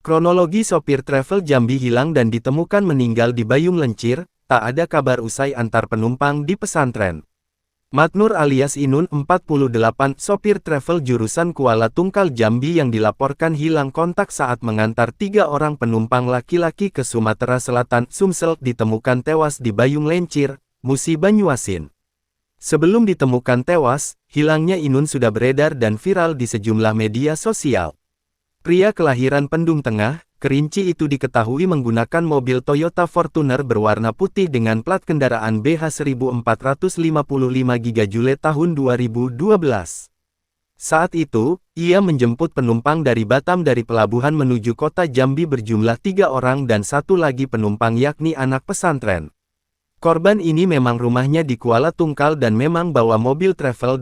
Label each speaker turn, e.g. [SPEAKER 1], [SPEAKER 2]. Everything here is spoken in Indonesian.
[SPEAKER 1] Kronologi sopir travel Jambi hilang dan ditemukan meninggal di Bayung Lencir, tak ada kabar usai antar penumpang di pesantren. Maknur alias Inun 48, sopir travel jurusan Kuala Tungkal Jambi yang dilaporkan hilang kontak saat mengantar 3 orang penumpang laki-laki ke Sumatera Selatan, Sumsel, ditemukan tewas di Bayung Lencir, Musi Banyuasin. Sebelum ditemukan tewas, hilangnya Inun sudah beredar dan viral di sejumlah media sosial. Pria kelahiran Pendung Tengah, Kerinci itu diketahui menggunakan mobil Toyota Fortuner berwarna putih dengan plat kendaraan BH 1455 GJ tahun 2012. Saat itu, ia menjemput penumpang dari Batam dari pelabuhan menuju kota Jambi berjumlah 3 orang dan satu lagi penumpang yakni anak pesantren. Korban ini memang rumahnya di Kuala Tungkal dan memang bawa mobil travel